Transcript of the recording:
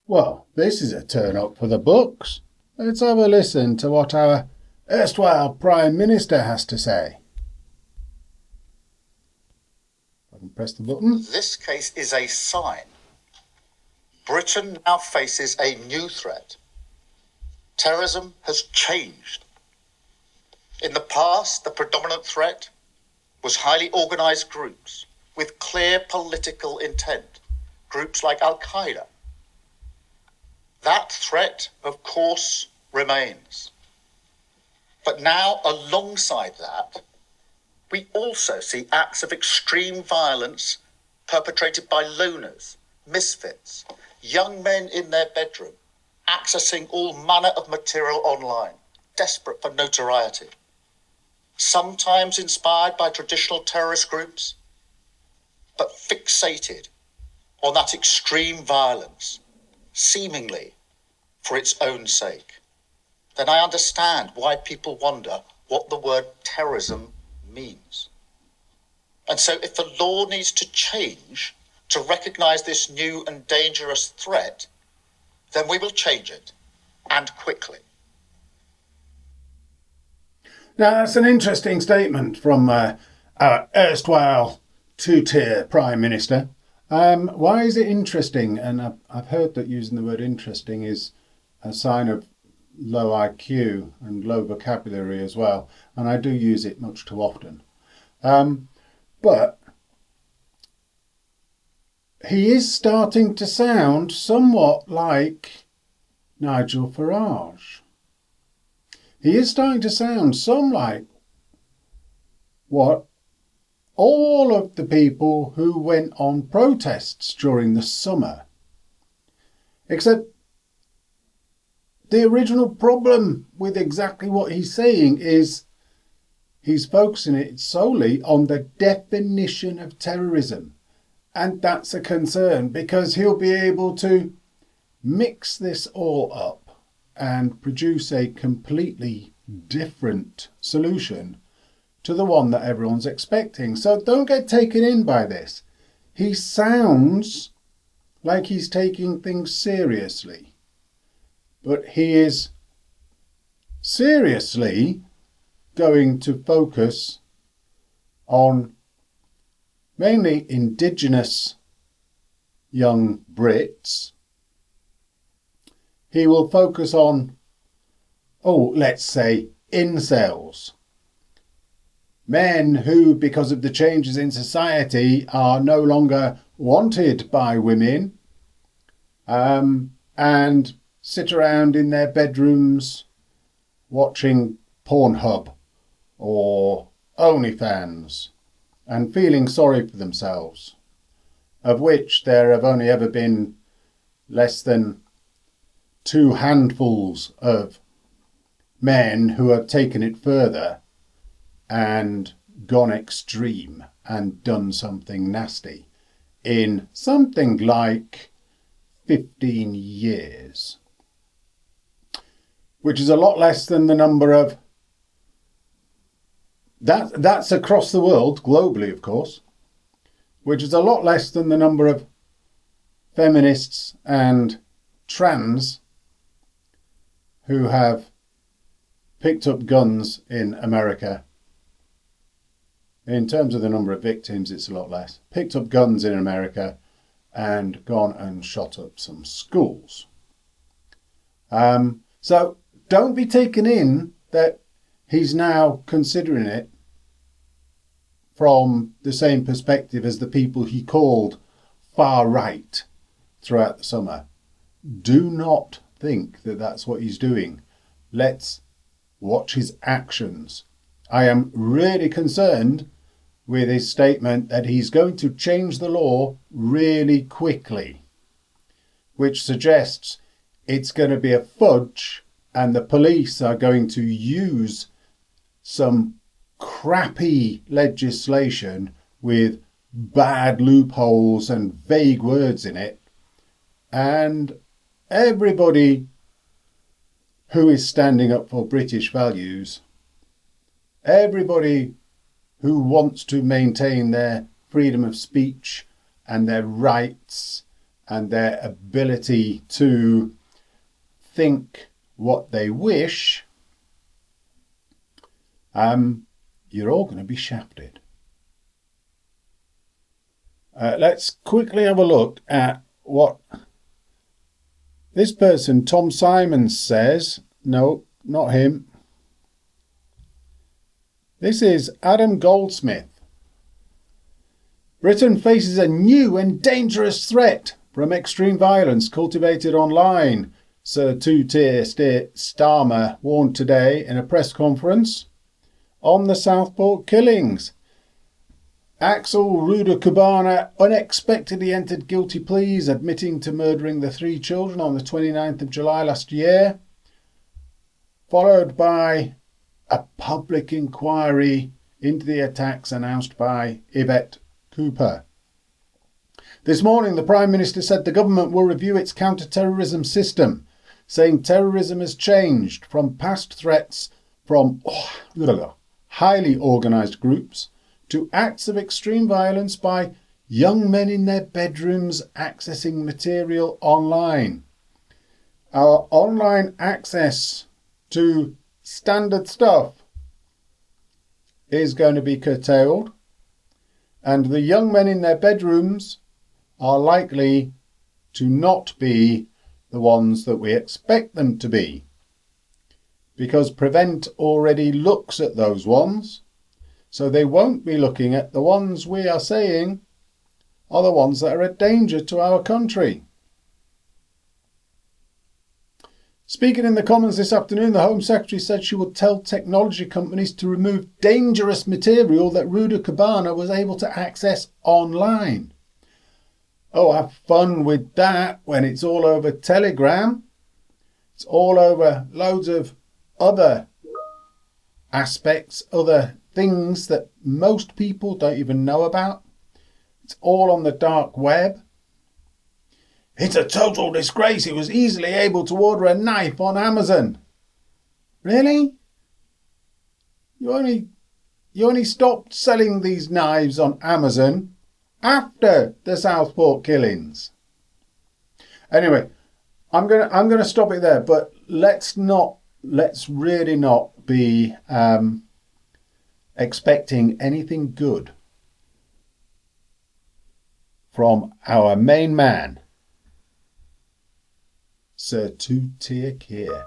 Well, this is a turn up for the books. Let's have a listen to what our erstwhile Prime Minister has to say. I can press the button. This case is a sign. Britain now faces a new threat. Terrorism has changed. In the past, the predominant threat was highly organised groups with clear political intent, groups like Al-Qaeda. That threat, of course, remains. But now, alongside that, we also see acts of extreme violence perpetrated by loners, misfits, young men in their bedroom, accessing all manner of material online, desperate for notoriety. Sometimes inspired by traditional terrorist groups, but fixated on that extreme violence, seemingly for its own sake. Then I understand why people wonder what the word terrorism means. And so if the law needs to change to recognise this new and dangerous threat, then we will change it, and quickly. Now, that's an interesting statement from our erstwhile two-tier Prime Minister. Why is it interesting? And I've heard that using the word interesting is a sign of low IQ and low vocabulary as well. And I do use it much too often. But he is starting to sound somewhat like Nigel Farage. He is starting to sound some like what all of the people who went on protests during the summer. Except the original problem with exactly what he's saying is he's focusing it solely on the definition of terrorism. And that's a concern because he'll be able to mix this all up and produce a completely different solution to the one that everyone's expecting. So don't get taken in by this. He sounds like he's taking things seriously, but he is seriously going to focus on mainly indigenous young Brits. He will focus on, let's say, incels. Men who, because of the changes in society, are no longer wanted by women and sit around in their bedrooms watching Pornhub or OnlyFans and feeling sorry for themselves, of which there have only ever been less than 2 handfuls of men who have taken it further and gone extreme and done something nasty in something like 15 years, which is a lot less than the number of that's across the world, globally of course, which is a lot less than the number of feminists and trans who have picked up guns in America. In terms of the number of victims, it's a lot less. Picked up guns in America and gone and shot up some schools. So don't be taken in that he's now considering it from the same perspective as the people he called far right throughout the summer. Do not think that that's what he's doing. Let's watch his actions. I am really concerned with his statement that he's going to change the law really quickly, which suggests it's going to be a fudge and the police are going to use some crappy legislation with bad loopholes and vague words in it, and everybody who is standing up for British values, everybody who wants to maintain their freedom of speech and their rights and their ability to think what they wish, you're all going to be shafted. Let's quickly have a look at what this person, Tom Simons, says. No, not him. This is Adam Goldsmith. Britain faces a new and dangerous threat from extreme violence cultivated online, Sir Two Tier Starmer warned today in a press conference on the Southport killings. Axel Ruda-Cabana unexpectedly entered guilty pleas, admitting to murdering the 3 children on the 29th of July last year, followed by a public inquiry into the attacks announced by Yvette Cooper. This morning, the Prime Minister said the government will review its counter-terrorism system, saying terrorism has changed from past threats from highly organised groups to acts of extreme violence by young men in their bedrooms accessing material online. Our online access to standard stuff is going to be curtailed, and the young men in their bedrooms are likely to not be the ones that we expect them to be, because Prevent already looks at those ones, so they won't be looking at the ones we are saying are the ones that are a danger to our country. Speaking in the Commons this afternoon, the Home Secretary said she would tell technology companies to remove dangerous material that Ruda-Cabana was able to access online. Oh, have fun with that when it's all over Telegram. It's all over loads of other aspects, other things that most people don't even know about. It's all on the dark web. It's a total disgrace. He was easily able to order a knife on Amazon. Really? You only stopped selling these knives on Amazon after the Southport killings. Anyway, I'm gonna stop it there. But let's really not be expecting anything good from our main man, Sir Two Tier Keir.